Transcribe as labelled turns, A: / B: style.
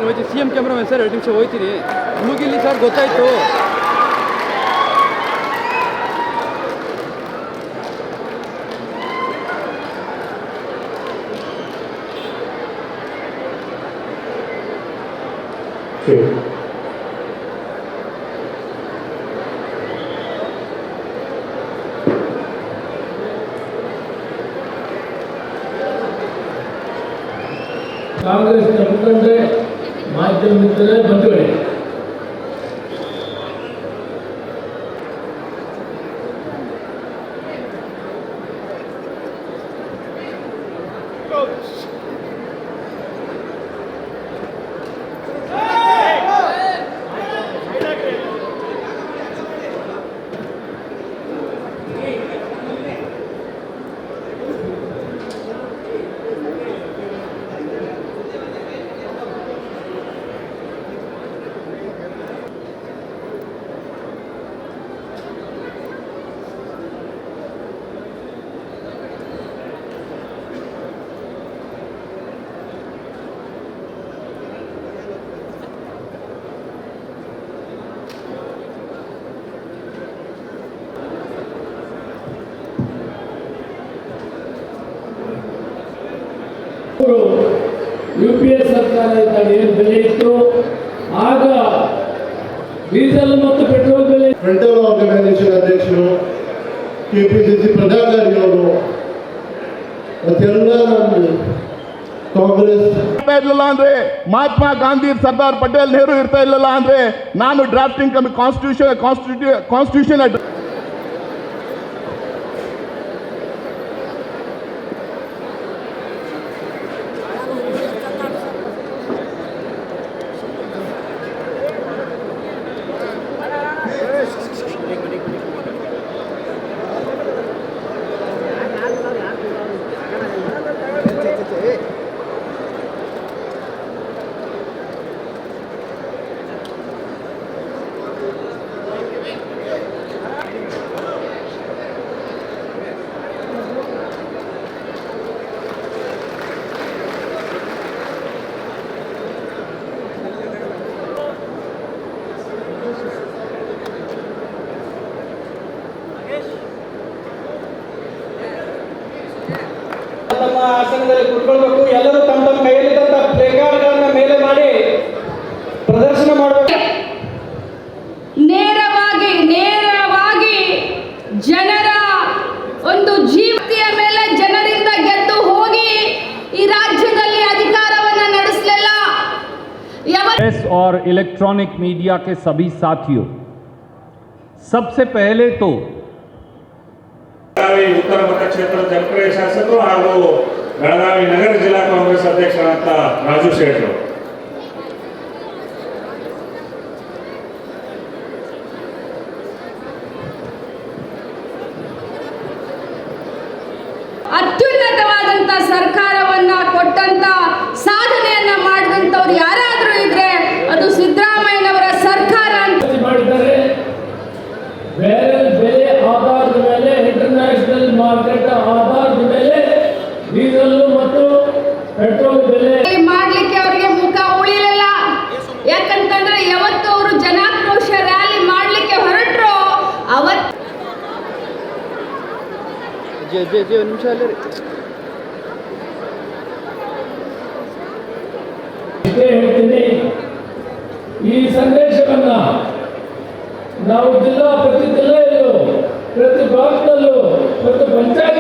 A: ಹೋಯ್ತೀನಿ C M cameraman sir 2 ನಿಮಿಷ ಹೋಯ್ತೀನಿ ಮುಗಿಲಿ sir ಗೊತ್ತಾಯ್ತು.
B: ಕಾಂಗ್ರೆಸ್ ಮುಖಂಡರೇ, ಮಾಧ್ಯಮ ಮಿತ್ರರೇ, ಬಂಧುಗಳೇ, ಯುಪಿಎ ಸರ್ಕಾರ ಇದ್ದಾಗ ಏನು ಬೆಲೆ ಇತ್ತು ಆಗ ಡೀಸೆಲ್ ಮತ್ತು ಪೆಟ್ರೋಲ್ ಬೆಲೆ.
C: ಫ್ರಂಟಲ್ ಆರ್ಗನೈಸೇಷನ್ ಅಧ್ಯಕ್ಷರು ಕೆಪಿಸಿಸಿ ಪದಾಧಿಕಾರಿಗಳು ಮತ್ತೆಲ್ಲ ಕಾಂಗ್ರೆಸ್
D: ಇರಲಿಲ್ಲ ಅಂದ್ರೆ ಮಹಾತ್ಮ ಗಾಂಧಿ ಸರ್ದಾರ್ ಪಟೇಲ್ ನೆಹರು ಇರ್ತಾ ಇರಲಿಲ್ಲ ಅಂದ್ರೆ ನಾನು ಡ್ರಾಫ್ಟಿಂಗ್ ಕಾನ್ಸ್ಟಿಟ್ಯೂಷನ್
E: ತಮ್ಮ ಆಸನದಲ್ಲಿ ಕುತ್ಕೊಳ್ಬೇಕು. ಎಲ್ಲರೂ ತಮ್ಮ ತಮ್ಮ ಕೈಯಲ್ಲಿದ್ದಂಥ ಪ್ಲೇಕಾರ್ಡ್ಗಳನ್ನ ಮೇಲೆ ಮಾಡಿ ಪ್ರದರ್ಶನ ಮಾಡಬೇಕು.
F: ನೇರವಾಗಿ ಜನರ ಒಂದು ಜೀವತಿಯ ಮೇಲೆ ಜನರಿಂದ ಗೆದ್ದು ಹೋಗಿ ಈ ರಾಜ್ಯದಲ್ಲಿ ಅಧಿಕಾರವನ್ನು ನಡೆಸಲಿಲ್ಲ.
G: प्रेस और इलेक्ट्रॉनिक मीडिया के सभी साथियों, सबसे पहले तो
H: ಉತ್ತರ ಮತಕ್ಷೇತ್ರದ ಜನಪ್ರಿಯ ಶಾಸಕರು ಹಾಗೂ ಬೆಳಗಾವಿ ನಗರ ಜಿಲ್ಲಾ ಕಾಂಗ್ರೆಸ್ ಅಧ್ಯಕ್ಷರಾದ ರಾಜು ಶೇಟ್ರು,
F: ಅತ್ಯುನ್ನತವಾದಂತ ಸರ್ಕಾರವನ್ನ ಕೊಟ್ಟಂತ ಸಾಧನೆಯನ್ನ ಮಾಡಿದಂತವ್ರು ಯಾರಾದ್ರೂ ಇದ್ರೆ ಅದು ಸಿದ್ದರಾಮಯ್ಯನವರ ಸರ್ಕಾರ ಅಂತ
B: ಮಾಡಿದ್ದಾರೆ. ಬೆಲೆ ಆಧಾರದ ಮೇಲೆ, ಇಂಟರ್ನ್ಯಾಷನಲ್ ಮಾರ್ಕೆಟ್ ಆಧಾರದ ಮೇಲೆ ಡೀಸೆಲ್ ಮತ್ತು ಪೆಟ್ರೋಲ್ ಬೆಲೆ
F: ಮಾಡ್ಲಿಕ್ಕೆ ಅವರಿಗೆ ಮುಖ ಉಳಿಲಿಲ್ಲ. ಯಾಕಂತಂದ್ರೆ ಯಾವತ್ತು ಅವರು ಜನಾಕ್ರೋಶ ರ್ಯಾಲಿ ಮಾಡ್ಲಿಕ್ಕೆ ಹೊರಟ್ರು ಅವತ್ತು
A: ಒಂದು ನಿಮಿಷ ಅಲ್ಲೇ
B: ಹೇಳ್ತೀನಿ. ಈ ಸಂದೇಶವನ್ನ ನಾವು ಪ್ರತಿ ಜಿಲ್ಲೆಯಲ್ಲೂ, ಪ್ರತಿ ಭಾಗದಲ್ಲೂ, ಪ್ರತಿ ಪಂಚಾಯತ್